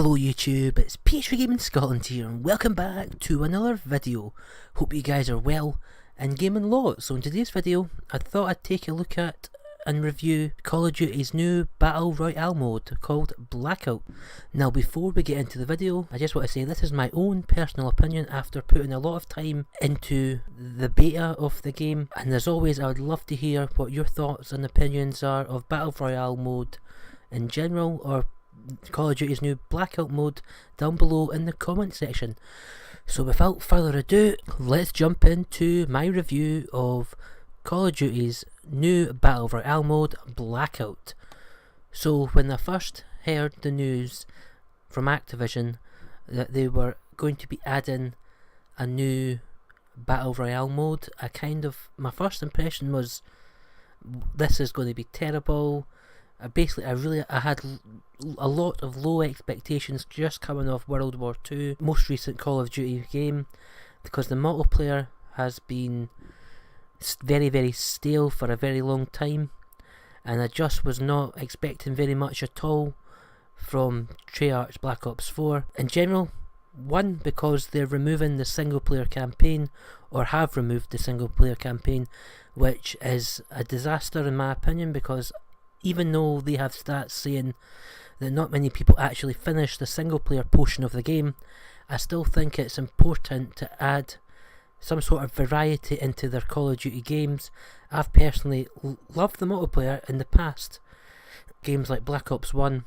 Hello YouTube, it's PH Gaming Scotland here and welcome back to another video. Hope you guys are well and gaming lots. So in today's video I thought I'd take a look at and review Call of Duty's new Battle Royale mode called Blackout. Now before we get into the video, I just want to say this is my own personal opinion after putting a lot of time into the beta of the game, and as always I would love to hear what your thoughts and opinions are of Battle Royale mode in general, or Call of Duty's new Blackout mode down below in the comment section. So without further ado, let's jump into my review of Call of Duty's new Battle Royale mode Blackout. So when I first heard the news from Activision that they were going to be adding a new Battle Royale mode, my first impression was this is going to be terrible. I had a lot of low expectations just coming off World War II, most recent Call of Duty game, because the multiplayer has been very stale for a very long time, and I just was not expecting very much at all from Treyarch's Black Ops 4 in general. One, because they're removing the single player campaign, or have removed the single player campaign, which is a disaster in my opinion, because even though they have stats saying that not many people actually finish the single player portion of the game, I still think it's important to add some sort of variety into their Call of Duty games. I've personally loved the multiplayer in the past. Games like Black Ops 1,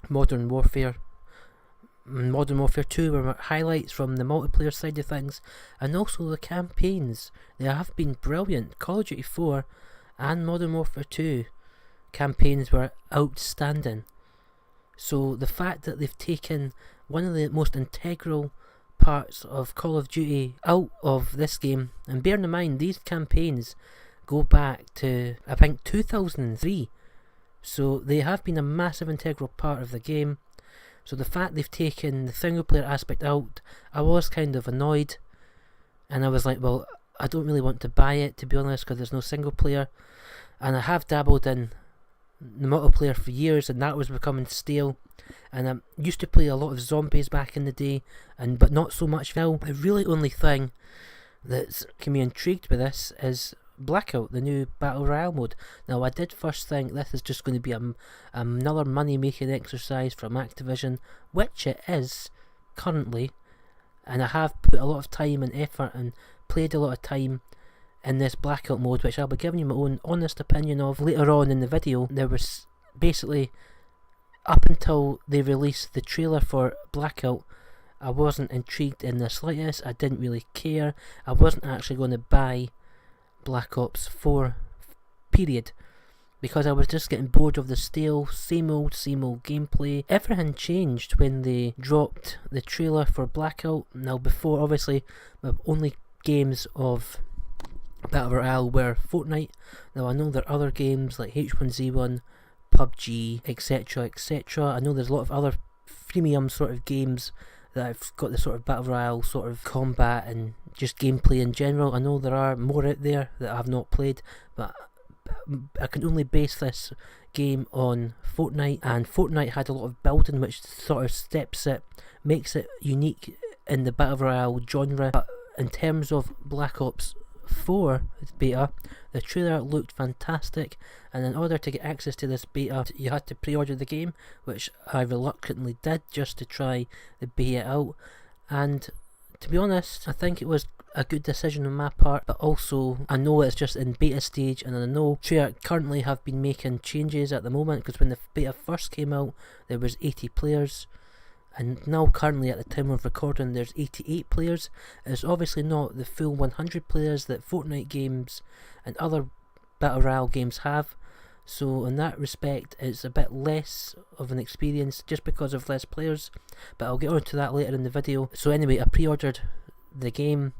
Modern Warfare 2 were highlights from the multiplayer side of things, and also the campaigns. They have been brilliant. Call of Duty 4 and Modern Warfare 2 campaigns were outstanding. So the fact that they've taken one of the most integral parts of Call of Duty out of this game, and bearing in mind these campaigns go back to I think 2003, so they have been a massive integral part of the game. So the fact they've taken the single player aspect out, I was kind of annoyed, and I was like, well, I don't really want to buy it, to be honest, because there's no single player, and I have dabbled in the multiplayer for years and that was becoming stale, and I used to play a lot of zombies back in the day, but not so much now. The really only thing that's kept me intrigued with this is Blackout, the new Battle Royale mode. Now I did first think this is just going to be another money making exercise from Activision, which it is currently, and I have put a lot of time and effort and played a lot of time in this Blackout mode, which I'll be giving you my own honest opinion of later on in the video. There was basically, up until they released the trailer for Blackout, I wasn't intrigued in the slightest. I didn't really care. I wasn't actually going to buy Black Ops 4 period, because I was just getting bored of the stale same old gameplay. Everything changed when they dropped the trailer for Blackout. Now before, obviously, my only games of Battle Royale were Fortnite. Now I know there are other games like H1Z1, PUBG, etc. I know there's a lot of other freemium sort of games that have got the sort of Battle Royale sort of combat and just gameplay in general. I know there are more out there that I have not played, but I can only base this game on Fortnite, and Fortnite had a lot of building which sort of makes it unique in the Battle Royale genre. But in terms of Black Ops 4 beta, the trailer looked fantastic, and in order to get access to this beta you had to pre-order the game, which I reluctantly did just to try the beta out. And to be honest, I think it was a good decision on my part, but also I know it's just in beta stage, and I know Treyarch currently have been making changes at the moment, because when the beta first came out there was 80 players, and now currently at the time of recording there's 88 players. It's obviously not the full 100 players that Fortnite games and other Battle Royale games have, so in that respect it's a bit less of an experience just because of less players, but I'll get on to that later in the video. So anyway, I pre-ordered the game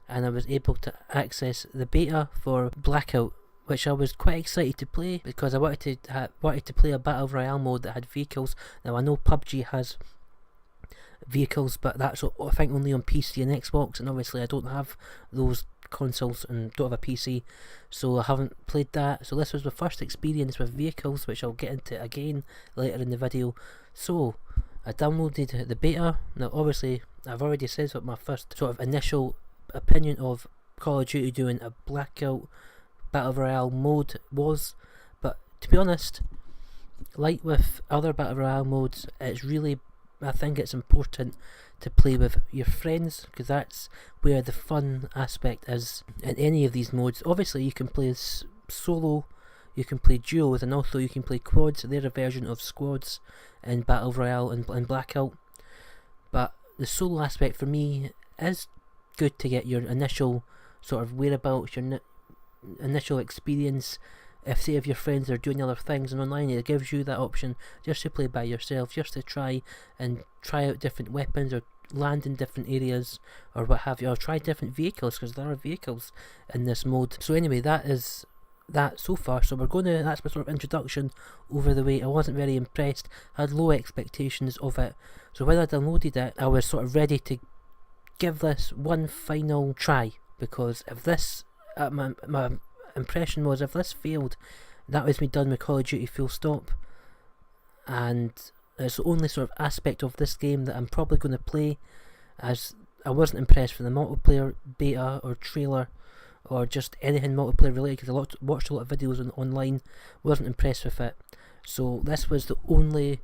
and I was able to access the beta for Blackout, which I was quite excited to play, because I wanted to play a Battle Royale mode that had vehicles. Now I know PUBG has vehicles, but that's I think only on PC and Xbox, and obviously I don't have those consoles and don't have a PC, so I haven't played that. So this was my first experience with vehicles, which I'll get into again later in the video. So I downloaded the beta. Now obviously I've already said what my first sort of initial opinion of Call of Duty doing a Blackout Battle Royale mode was, but to be honest, like with other Battle Royale modes, I think it's important to play with your friends, because that's where the fun aspect is in any of these modes. Obviously you can play solo, you can play duos, and also you can play quads. They're a version of squads in Battle Royale and Blackout. But the solo aspect for me is good to get your initial sort of whereabouts, your initial experience. If your friends are doing other things and online, it gives you that option just to play by yourself, just to try out different weapons, or land in different areas, or what have you, or try different vehicles, because there are vehicles in this mode. So anyway, that is that so far. So that's my sort of introduction over the way. I wasn't very impressed, I had low expectations of it. So when I downloaded it, I was sort of ready to give this one final try, because if this, my impression was, if this failed, that was me done with Call of Duty full stop. And it's the only sort of aspect of this game that I'm probably going to play, as I wasn't impressed with the multiplayer beta or trailer or just anything multiplayer related, because I watched a lot of videos online, wasn't impressed with it. So this was the only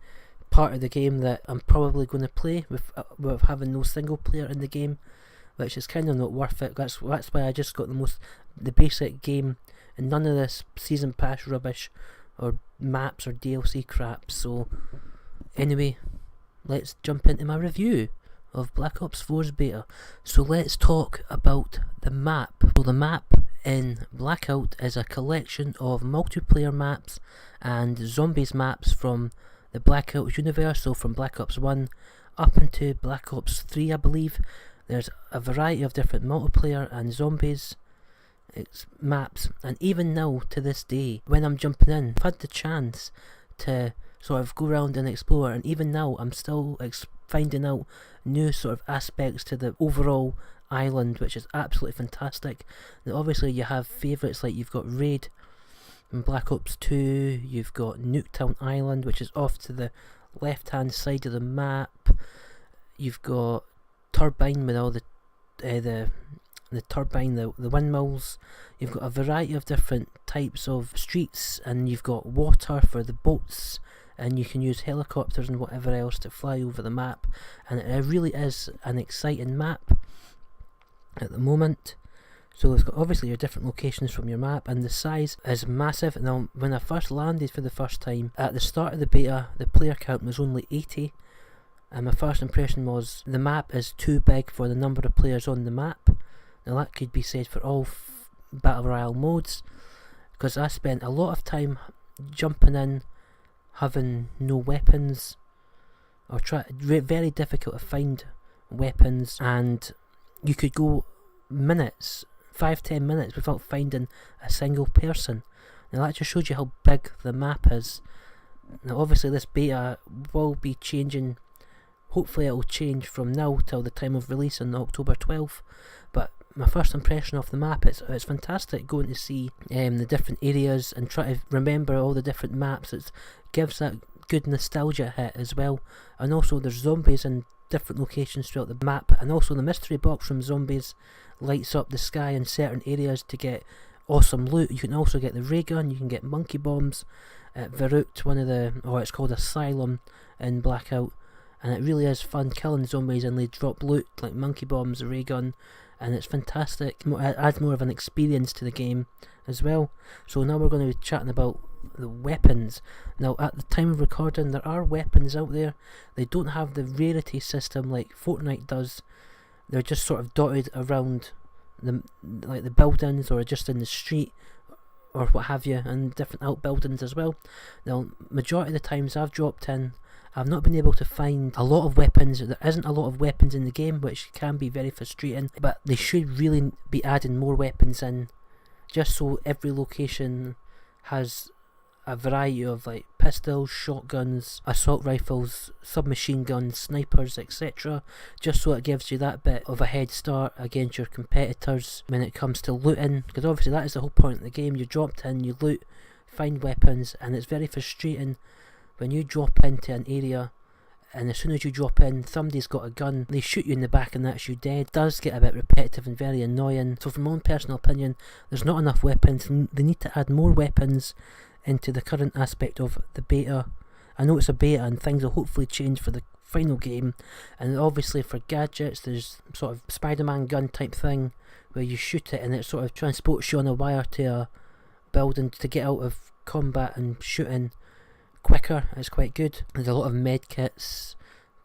part of the game that I'm probably going to play with having no single player in the game, which is kind of not worth it. That's why I just got the basic game, and none of this season pass rubbish or maps or DLC crap. So anyway, let's jump into my review of Black Ops 4's beta. So let's talk about the map. So the map in Blackout is a collection of multiplayer maps and zombies maps from the Blackout universe. So from Black Ops 1 up into Black Ops 3, I believe. There's a variety of different multiplayer and zombies maps, and even now to this day when I'm jumping in, I've had the chance to sort of go around and explore, and even now I'm still finding out new sort of aspects to the overall island, which is absolutely fantastic. Now obviously you have favourites, like you've got Raid in Black Ops 2, you've got Nuketown Island, which is off to the left hand side of the map, you've got Turbine with all the turbine, the windmills. You've got a variety of different types of streets, and you've got water for the boats, and you can use helicopters and whatever else to fly over the map, and it really is an exciting map at the moment. So it's got obviously your different locations from your map, and the size is massive. Now when I first landed for the first time, at the start of the beta, the player count was only 80, and my first impression was the map is too big for the number of players on the map. Now that could be said for all Battle Royale modes, because I spent a lot of time jumping in, having no weapons, or very difficult to find weapons, and you could go minutes, 5-10 minutes without finding a single person. Now that just shows you how big the map is. Now obviously this beta will be changing. Hopefully it will change from now till the time of release on October 12th, but my first impression of the map, it's fantastic going to see the different areas and try to remember all the different maps. It gives that good nostalgia hit as well. And also there's zombies in different locations throughout the map, and also the mystery box from zombies lights up the sky in certain areas to get awesome loot. You can also get the ray gun, you can get monkey bombs at Verut, it's called Asylum in Blackout, and it really is fun killing zombies, and they drop loot like monkey bombs, a ray gun, and it's fantastic. It adds more of an experience to the game as well. So now we're going to be chatting about the weapons. Now at the time of recording, there are weapons out there. They don't have the rarity system like Fortnite does. They're just sort of dotted around the buildings, or just in the street, or what have you, and different outbuildings as well. Now majority of the times I've dropped in, I've not been able to find a lot of weapons. There isn't a lot of weapons in the game, which can be very frustrating, but they should really be adding more weapons in, just so every location has a variety of like pistols, shotguns, assault rifles, submachine guns, snipers, etc. Just so it gives you that bit of a head start against your competitors when it comes to looting, because obviously that is the whole point of the game. You dropped in, you loot, find weapons, and it's very frustrating when you drop into an area and as soon as you drop in, somebody's got a gun, they shoot you in the back and that's you dead. It does get a bit repetitive and very annoying. So from my own personal opinion, there's not enough weapons. They need to add more weapons into the current aspect of the beta. I know it's a beta and things will hopefully change for the final game. And obviously for gadgets, there's sort of Spider-Man gun type thing where you shoot it and it sort of transports you on a wire to a building to get out of combat and shooting quicker. It's quite good. There's a lot of med kits,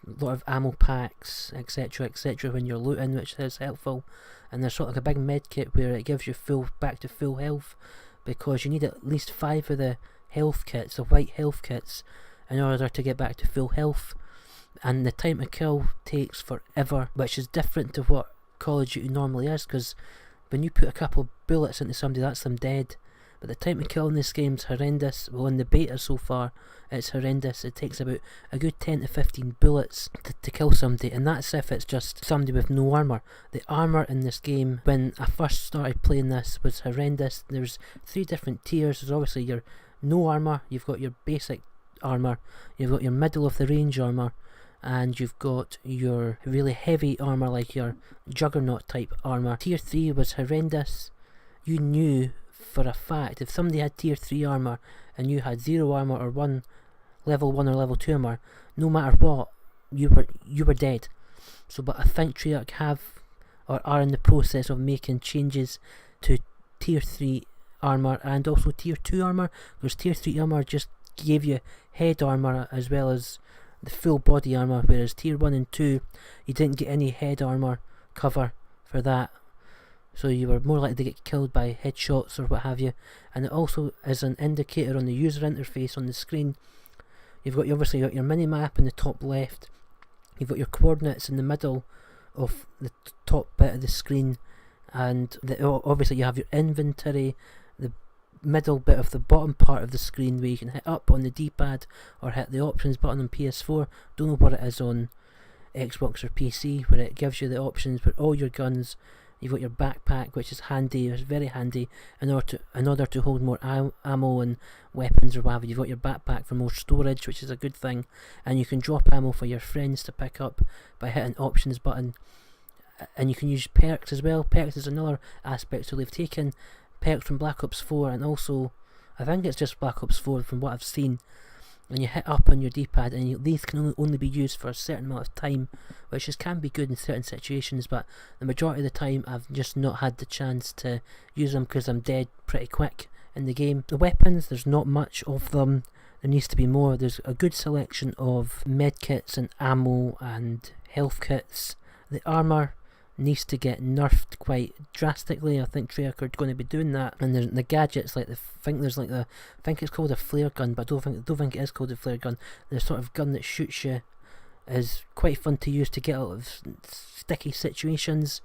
a lot of ammo packs, etc, etc when you're looting, which is helpful. And there's sort of like a big med kit where it gives you back to full health, because you need at least 5 of the health kits, the white health kits, in order to get back to full health. And the time to kill takes forever, which is different to what Call of Duty normally is, because when you put a couple of bullets into somebody, that's them dead. But the time to kill in this game's horrendous. Well, in the beta so far, it's horrendous. It takes about a good 10 to 15 bullets to kill somebody, and that's if it's just somebody with no armour. The armour in this game, when I first started playing this, was horrendous. There's 3 different tiers. There's obviously your no armour, you've got your basic armour, you've got your middle of the range armour, and you've got your really heavy armour like your Juggernaut type armour. Tier 3 was horrendous. You knew for a fact if somebody had tier 3 armour and you had 0 armour or level 1 or level 2 armour, no matter what, you were dead. So but I think Treyarch are in the process of making changes to tier 3 armour and also tier 2 armour, because tier 3 armour just gave you head armour as well as the full body armour, whereas tier 1 and 2 you didn't get any head armour cover for that. So you were more likely to get killed by headshots or what have you. And it also is an indicator on the user interface on the screen. You've obviously got your mini-map in the top left. You've got your coordinates in the middle of the top bit of the screen. And obviously you have your inventory, the middle bit of the bottom part of the screen where you can hit up on the D-pad or hit the options button on PS4. Don't know what it is on Xbox or PC, where it gives you the options for all your guns. You've got your backpack, which is handy, it's very handy in order to hold more ammo and weapons or whatever. You've got your backpack for more storage, which is a good thing, and you can drop ammo for your friends to pick up by hitting options button. And you can use perks as well. Perks is another aspect, so they've taken perks from Black Ops 4, and also I think it's just Black Ops 4 from what I've seen. And you hit up on your D-pad, and these can only be used for a certain amount of time, which can be good in certain situations, but the majority of the time I've just not had the chance to use them because I'm dead pretty quick in the game. The weapons, there's not much of them. There needs to be more. There's a good selection of medkits and ammo and health kits. The armour needs to get nerfed quite drastically. I think Treyarch are going to be doing that. And the gadgets, like I think it's called a flare gun, but I don't think it is called a flare gun. The sort of gun that shoots you is quite fun to use to get out of sticky situations.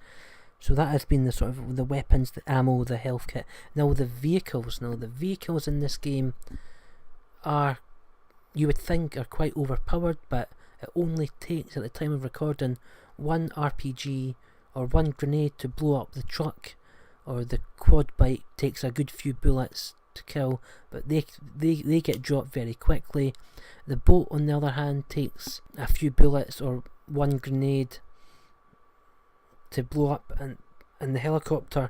So that has been the sort of the weapons, the ammo, the health kit. Now the vehicles in this game are, you would think, are quite overpowered, but it only takes, at the time of recording, 1 RPG or 1 grenade to blow up the truck, or the quad bike takes a good few bullets to kill, but they get dropped very quickly. The boat, on the other hand, takes a few bullets or 1 grenade to blow up, and the helicopter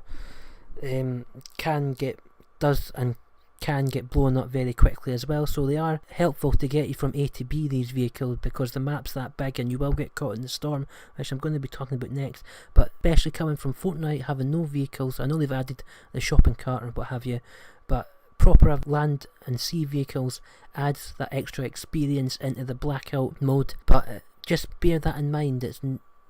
can get blown up very quickly as well. So they are helpful to get you from A to B, these vehicles, because the map's that big and you will get caught in the storm, which I'm going to be talking about next. But especially coming from Fortnite, having no vehicles, I know they've added the shopping cart or what have you, but proper land and sea vehicles adds that extra experience into the Blackout mode. But just bear that in mind,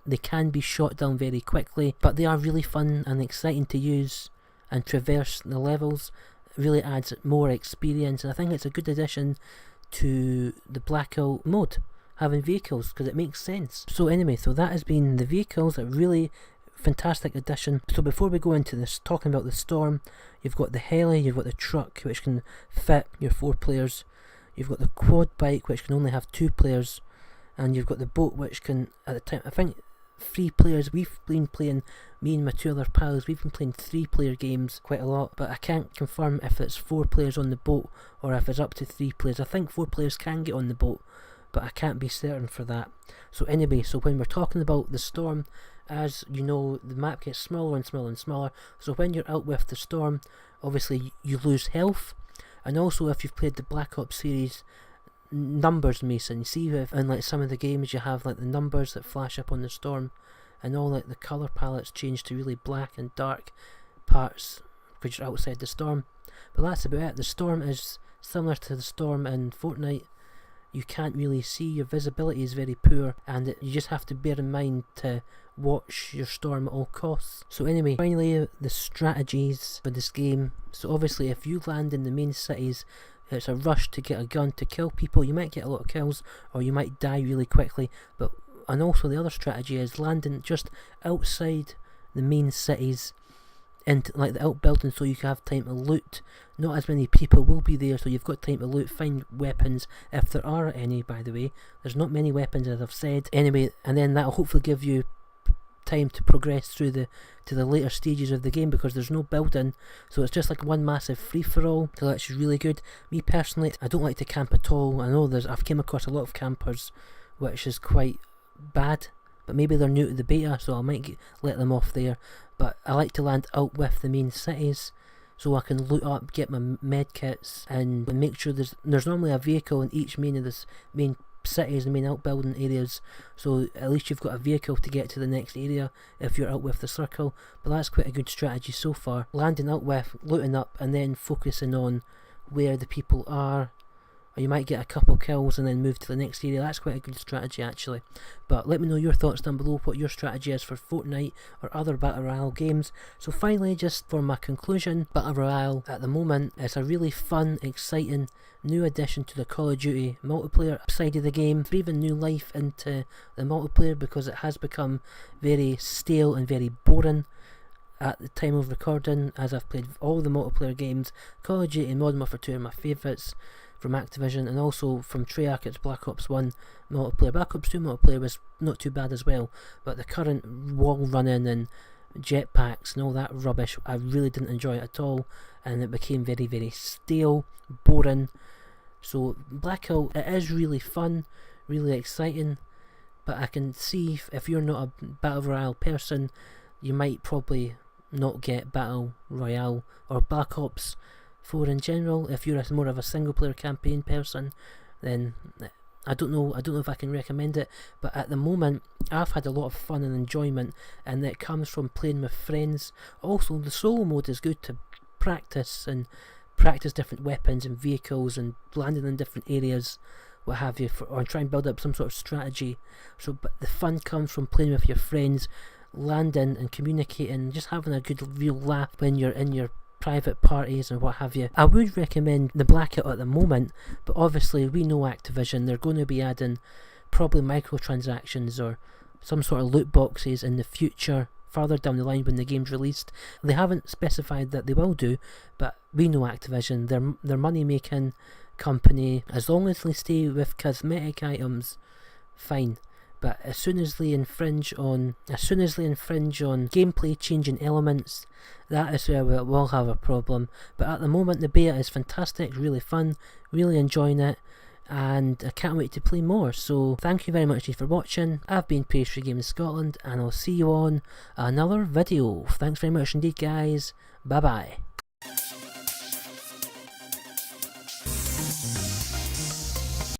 they can be shot down very quickly, but they are really fun and exciting to use and traverse the levels. Really adds more experience, and I think it's a good addition to the Blackout mode, having vehicles, because it makes sense. So anyway, so that has been the vehicles, a really fantastic addition. So before we go into this, talking about the storm, you've got the heli, you've got the truck, which can fit your 4 players, you've got the quad bike, which can only have 2 players, and you've got the boat, which can, at the time, I think 3 players. We've been playing, me and my 2 other pals, we've been playing 3-player games quite a lot, but I can't confirm if it's 4 players on the boat or if it's up to 3 players. I think 4 players can get on the boat, but I can't be certain for that. So anyway, so when we're talking about the storm, as you know, the map gets smaller and smaller and smaller. So when you're out with the storm, obviously you lose health. And also, if you've played the Black Ops series, numbers, Mason. You see, if in like some of the games, you have like the numbers that flash up on the storm, and all like the color palettes change to really black and dark parts because you're outside the storm. But that's about it. The storm is similar to the storm in Fortnite. You can't really see, your visibility is very poor, and you just have to bear in mind to watch your storm at all costs. So anyway, finally, the strategies for this game. So obviously, if you land in the main cities, it's a rush to get a gun to kill people. You might get a lot of kills, or you might die really quickly. And also the other strategy is landing just outside the main cities, into like the outbuilding, so you can have time to loot. Not as many people will be there, so you've got time to loot, find weapons if there are any. By the way, there's not many weapons, as I've said. Anyway, and then that'll hopefully give you time to progress through to the later stages of the game, because there's no building, so it's just like one massive free-for-all. So that's really good. Me personally, I don't like to camp at all. I know I've came across a lot of campers, which is quite bad, but maybe they're new to the beta, so I might let them off there. But I like to land out with the main cities, so I can loot up, get my med kits, and make sure there's normally a vehicle in each main cities and main outbuilding areas, so at least you've got a vehicle to get to the next area if you're out with the circle. But that's quite a good strategy so far. Landing out with, looting up, and then focusing on where the people are. Or you might get a couple kills and then move to the next area. That's quite a good strategy actually. But let me know your thoughts down below, what your strategy is for Fortnite or other Battle Royale games. So finally, just for my conclusion, Battle Royale at the moment is a really fun, exciting new addition to the Call of Duty multiplayer side of the game, breathing new life into the multiplayer, because it has become very stale and very boring at the time of recording, as I've played all the multiplayer games. Call of Duty and Modern Warfare 2 are my favourites from Activision, and also from Treyarch it's Black Ops 1 multiplayer. Black Ops 2 multiplayer was not too bad as well, but the current wall running and jetpacks and all that rubbish, I really didn't enjoy it at all, and it became very, very stale, boring. So Blackout, it is really fun, really exciting, but I can see if you're not a Battle Royale person, you might probably not get Battle Royale or Black Ops 4 in general. If you're more of a single player campaign person, then I don't know if I can recommend it. But at the moment, I've had a lot of fun and enjoyment, and that comes from playing with friends. Also, the solo mode is good to practice different weapons and vehicles and landing in different areas, what have you, or try and build up some sort of strategy. So, but the fun comes from playing with your friends, landing and communicating, just having a good real laugh when you're in your private parties and what have you. I would recommend the Blackout at the moment, but obviously we know Activision, they're going to be adding probably microtransactions or some sort of loot boxes in the future, further down the line when the game's released. They haven't specified that they will do, but we know Activision, they're money making company. As long as they stay with cosmetic items, fine. But as soon as they infringe on gameplay changing elements, that is where we'll have a problem. But at the moment, the beta is fantastic, really fun, really enjoying it, and I can't wait to play more. So thank you very much for watching. I've been Pastry Gaming Scotland, and I'll see you on another video. Thanks very much indeed, guys. Bye bye.